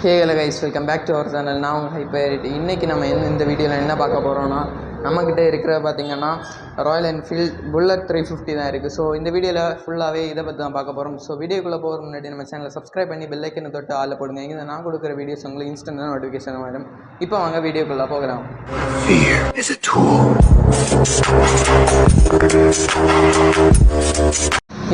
Hey hello guys, welcome back to our channel. நான் உங்கள் ஹைப்பரிட்டி. இன்றைக்கி நம்ம இந்த வீடியோவில் என்ன பார்க்க போகிறோன்னா, நம்மக்கிட்ட இருக்கிற பார்த்திங்கன்னா ராயல் என்ஃபீல்ட் புல்லட் 350 தான் இருக்குது. ஸோ இந்த வீடியோவில் ஃபுல்லாகவே இதை பற்றி தான் பார்க்க போகிறோம். ஸோ வீடியோக்குள்ளே போகிறதுக்கு முன்னாடி நம்ம சேனலை சப்ஸ்கிரைப் பண்ணி பெல் ஐக்கனை தொட்டு ஆளில் போடுங்க. இங்கே நான் கொடுக்குற வீடியோஸ் உங்களுக்கு இன்ஸ்டன்ட்டாக நோட்டிஃபிகேஷன் வரும். இப்போ வாங்க வீடியோக்குள்ளே போகலாம்.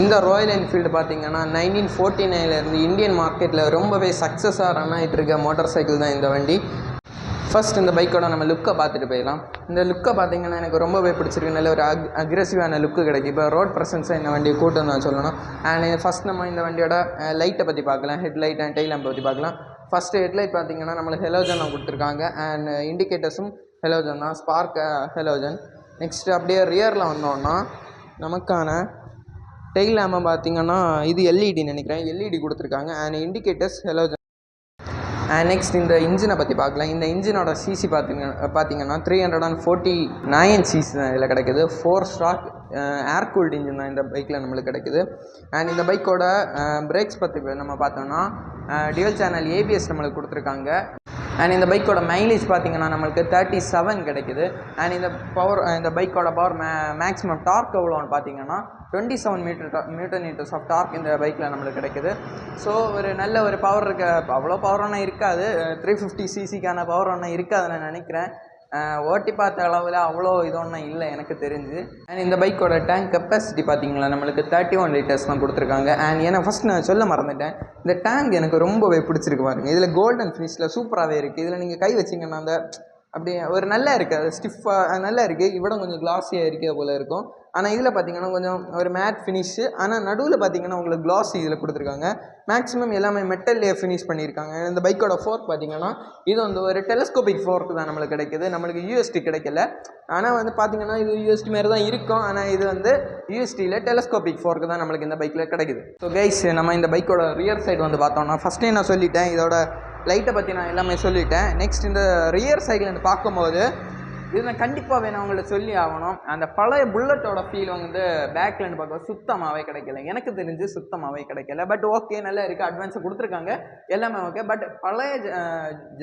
இந்த ராயல் என்ஃபீல்டு பார்த்திங்கன்னா 1949 இந்தியன் மார்க்கெட்டில் ரொம்பவே சக்ஸஸாக ரன் ஆகிட்டு இருக்க மோட்டார் சைக்கிள் தான் இந்த வண்டி. ஃபர்ஸ்ட் இந்த பைக்கோட நம்ம லுக்கை பார்த்துட்டு போயிடலாம். இந்த லுக்கை பார்த்திங்கன்னா எனக்கு ரொம்பவே பிடிச்சிருக்கு. நல்ல ஒரு அக்ரெசிவான லுக்கு கிடைக்கும். இப்போ ரோட் ப்ரெசன்ஸாக இந்த வண்டியை கூட்டம் நான் சொல்லணும். அண்ட் ஃபஸ்ட் நம்ம இந்த வண்டியோட லைட்டை பற்றி பார்க்கலாம். ஹெட்லைட் அண்ட் டெய்ல் லேம்பை பற்றி பார்க்கலாம். ஃபஸ்ட்டு ஹெட்லைட் பார்த்திங்கன்னா நம்மளுக்கு ஹெலோஜன் கொடுத்துருக்காங்க. அண்ட் இண்டிகேட்டர்ஸும் ஹெலோஜன் தான், ஸ்பார்க் ஹெலோஜன். நெக்ஸ்ட்டு அப்படியே ரியரில் வந்தோன்னா நமக்கான டெய்ல் லேம்பை பார்த்திங்கன்னா இது எல்இடி நினைக்கிறேன், எல்இடி கொடுத்துருக்காங்க. And indicators halogen. And next இந்த இன்ஜினை பற்றி பார்க்கலாம். இந்த இன்ஜினோட சிசி பார்த்திங்கன்னா 349 சிசி தான் இதில் கிடைக்குது. 4 ஸ்டாக் ஏர் கூல்டு இன்ஜின் தான் இந்த பைக்கில் நம்மளுக்கு கிடைக்குது. அண்ட் இந்த பைக்கோட பிரேக்ஸ் பற்றி நம்ம பார்த்தோன்னா டியூவல் சேனல் ஏபிஎஸ் நம்மளுக்கு கொடுத்துருக்காங்க. அண்ட் இந்த பைக்கோட மைலேஜ் பார்த்திங்கன்னா நம்மளுக்கு 37 கிடைக்குது. அண்ட் இந்த பைக்கோட பவர் மேக்ஸிமம் டார்க் எவ்வளோன்னு பார்த்திங்கன்னா 27 நியூட்டன் மீட்டர்ஸ் ஆஃப் டார்க் இந்த பைக்கில் நம்மளுக்கு கிடைக்குது. ஸோ ஒரு நல்ல ஒரு பவர் இருக்க, அவ்வளோ பவர் ஒன்றும் இருக்காது, 350 சிசிக்கான பவர் ஒன்றும் இருக்காதுன்னு நான் நினைக்கிறேன். ஓட்டி பார்த்த அளவில் அவ்வளோ இது ஒன்றும் இல்லை எனக்கு தெரிஞ்சு. அண்ட் இந்த பைக்கோட டேங்க் கெப்பாசிட்டி பார்த்திங்களா நம்மளுக்கு 31 லிட்டர்ஸ் தான் கொடுத்துருக்காங்க. அண்ட் ஏன்னா ஃபஸ்ட் நான் சொல்ல மறந்துட்டேன், இந்த டேங்க் எனக்கு ரொம்பவே பிடிச்சிருக்கு பாருங்கள். இதில் கோல்டன் ஃபினிஷில் சூப்பராகவே இருக்குது. இதில் நீங்கள் கை வச்சிங்கன்னா அந்த அப்படி ஒரு நல்லா இருக்குது, அது ஸ்டிஃபாக நல்லா இருக்குது. இவ்வளோ கொஞ்சம் கிளாஸியாக இருக்கிற போல் இருக்கும். ஆனால் இதில் பார்த்திங்கன்னா கொஞ்சம் ஒரு மேட் ஃபினிஷு. ஆனால் நடுவில் பார்த்திங்கன்னா உங்களுக்கு கிளாஸி இதில் கொடுத்துருக்காங்க. மேக்ஸிமம் எல்லாமே மெட்டல்லே ஃபினிஷ் பண்ணியிருக்காங்க. இந்த பைக்கோட ஃபோர்க் பார்த்திங்கன்னா இது வந்து ஒரு டெலஸ்கோபிக் ஃபோர்க் தான் நம்மளுக்கு கிடைக்கிது. நம்மளுக்கு யூஎஸ்டி கிடைக்கல. ஆனால் வந்து பார்த்திங்கன்னா இது யூஎஸ்டி மாரி தான் இருக்கும். ஆனால் இது வந்து யூஎஸ்டியில் டெலஸ்கோபிக் ஃபோர்க்கு தான் நம்மளுக்கு இந்த பைக்கில் கிடைக்குது. ஸோ கைஸ், நம்ம இந்த பைக்கோட ரியர் சைடு வந்து பார்த்தோம்னா ஃபஸ்ட்டே நான் சொல்லிட்டேன், இதோட லைட்டை பற்றி நான் எல்லாமே சொல்லிட்டேன். நெக்ஸ்ட் இந்த ரியர் சைடில் பார்க்கும்போது இது நான் கண்டிப்பாக நான் உங்களை சொல்லி ஆகணும். அந்த பழைய புல்லட்டோட ஃபீல் வந்து பேக்லேருந்து பார்க்க சுத்தமாகவே கிடைக்கல, எனக்கு தெரிஞ்சு சுத்தமாகவே கிடைக்கல. பட் ஓகே, நல்லா இருக்குது, அட்வான்ஸை கொடுத்துருக்காங்க, எல்லாமே ஓகே. பட் பழைய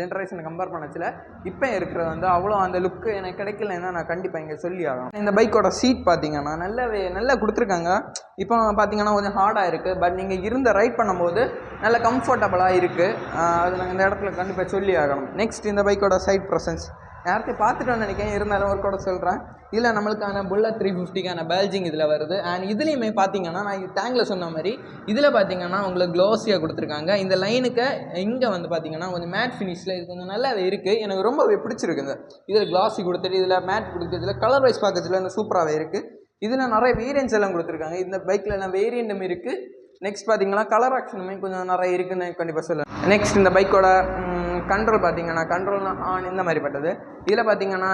ஜென்ரேஷனை கம்பேர் பண்ணச்சில் இப்போ இருக்கிறது வந்து அவ்வளோ அந்த லுக்கு எனக்கு கிடைக்கலன்னா நான் கண்டிப்பாக இங்கே சொல்லி ஆகணும். இந்த பைக்கோட சீட் பார்த்திங்கன்னா நல்லா கொடுத்துருக்காங்க. இப்போ பார்த்திங்கன்னா கொஞ்சம் ஹார்டாக இருக்குது. பட் நீங்கள் இருந்த ரைட் பண்ணும்போது நல்ல கம்ஃபர்டபுளாக இருக்குது. அது நாங்கள் இந்த இடத்துல கண்டிப்பாக சொல்லி ஆகணும். நெக்ஸ்ட் இந்த பைக்கோட சைட் ப்ரெசன்ஸ் யார்கிட்ட பார்த்துட்டு நினைக்கிறேன், இருந்தாலும் ஒரு கூட சொல்கிறேன். இதில் நம்மளுக்கான புல்லட் 350க்கான பேல்ஜிங் இதில் வருது. அண்ட் இதுலேயுமே பார்த்தீங்கன்னா நான் டேங்கில் சொன்ன மாதிரி இதில் பார்த்தீங்கன்னா உங்களுக்கு க்ளோஸியாக கொடுத்துருக்காங்க. இந்த லைனுக்கு இங்கே வந்து பார்த்தீங்கன்னா கொஞ்சம் மேட் ஃபினிஷில் இது கொஞ்சம் நல்லாவே இருக்குது. எனக்கு ரொம்பவே பிடிச்சிருக்கு. இதில் க்ளாஸி கொடுத்துட்டு இதில் மேட் கொடுத்துட்டு இதில் கலர் வைஸ் பார்க்கறதுல இந்த சூப்பராகவே இருக்குது. இதில் நிறைய வேரியன்ஸ் எல்லாம் கொடுத்துருக்காங்க. இந்த பைக்கில் எல்லாம் வேரியண்ட்டும் இருக்குது. நெக்ஸ்ட் பார்த்தீங்கன்னா கலர் ஆப்ஷனுமே கொஞ்சம் நிறைய இருக்குதுன்னு கண்டிப்பாக சொல்லுவேன். நெக்ஸ்ட் இந்த பைக்கோட கண்ட்ரோல் பார்த்திங்கன்னா கண்ட்ரோல்னா ஆன் இந்த மாதிரி பட்டது. இதில் பார்த்திங்கன்னா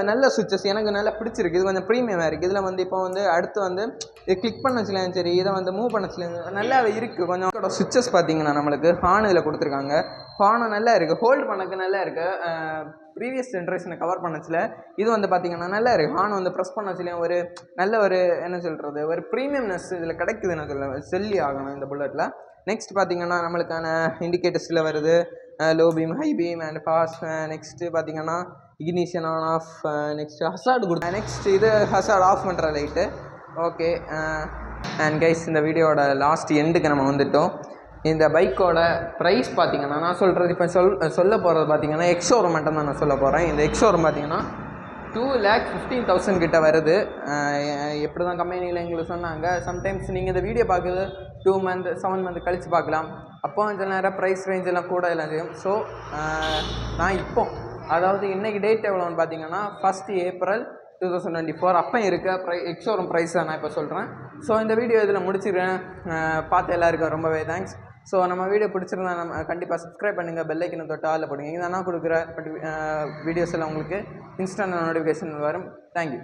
நல்ல சுவிட்சஸ் எனக்கு நல்லா பிடிச்சிருக்கு. இது கொஞ்சம் ப்ரீமியமாக இருக்குது. இதில் வந்து இப்போ வந்து அடுத்து வந்து இது கிளிக் பண்ண வச்சுலாம் சரி, இதை வந்து மூவ் பண்ண வச்சுலாம் நல்லா இருக்குது. கொஞ்சம் சுவிட்சஸ் பார்த்திங்கன்னா நம்மளுக்கு ஹார்ன் இதில் கொடுத்துருக்காங்க. ஹார்னும் நல்லா இருக்குது, ஹோல்டு பண்ணக்கு நல்லா இருக்குது. ப்ரீவியஸ் ஜென்ரேஷனை கவர் பண்ணச்சில் இது வந்து பார்த்திங்கன்னா நல்லா இருக்குது. ஹார்ன் வந்து ப்ரெஸ் பண்ண வச்சுலையும் ஒரு நல்ல ஒரு என்ன சொல்கிறது, ஒரு ப்ரீமியம்னஸ் இதில் கிடைக்குதுன்னு சொல்லி ஆகணும் இந்த புல்லட்டில். நெக்ஸ்ட் பார்த்திங்கன்னா நம்மளுக்கான இண்டிகேட்டர்ஸில் வருது low beam, high beam and fast. Next பார்த்திங்கன்னா ignition on off. Next hazard கொடுத்தேன். நெக்ஸ்ட் இது ஹசார்டு ஆஃப் பண்ணுற லைட்டு. ஓகே. அண்ட் கைஸ், இந்த வீடியோட லாஸ்ட் எண்டுக்கு நம்ம வந்துவிட்டோம். இந்த பைக்கோட ப்ரைஸ் பார்த்திங்கன்னா நான் சொல்கிறது இப்போ சொல்ல போகிறது பார்த்திங்கன்னா எக்ஸோரம் மட்டும் தான் நான் சொல்ல போகிறேன். இந்த எக்ஸோரம் பார்த்திங்கன்னா 2,15,000 கிட்ட வருது. எப்படி தான் கம்பெனியில் எங்களுக்கு சொன்னாங்க. சம்டைம்ஸ் நீங்கள் இந்த வீடியோ பார்க்குறது 2 மந்த் 7 மந்த் கழித்து பார்க்கலாம். அப்போ கொஞ்சம் நேரம் ப்ரைஸ் ரேஞ்ச் எல்லாம் கூட எல்லாம் செய்யும். ஸோ நான் இப்போ அதாவது இன்றைக்கி டேட் எவ்வளோன்னு பார்த்தீங்கன்னா 1 ஏப்ரல் 2024 அப்போ இருக்க எக்ஸோரம் ப்ரைஸ் தான் நான் இப்போ சொல்கிறேன். ஸோ இந்த வீடியோ இதில் முடிச்சிடுறேன். பார்த்து எல்லாருக்கும் ரொம்பவே தேங்க்ஸ். ஸோ நம்ம வீடியோ பிடிச்சிருந்தா நம்ம கண்டிப்பாக சப்ஸ்கிரைப் பண்ணுங்கள், பெல் ஐக்கனை தொட்டு ஆளில் போடுங்க. இங்கே நான் கொடுக்குற வீடியோஸ் எல்லாம் உங்களுக்கு இன்ஸ்டன்ட் நோட்டிஃபிகேஷன் வரும். தேங்க்யூ.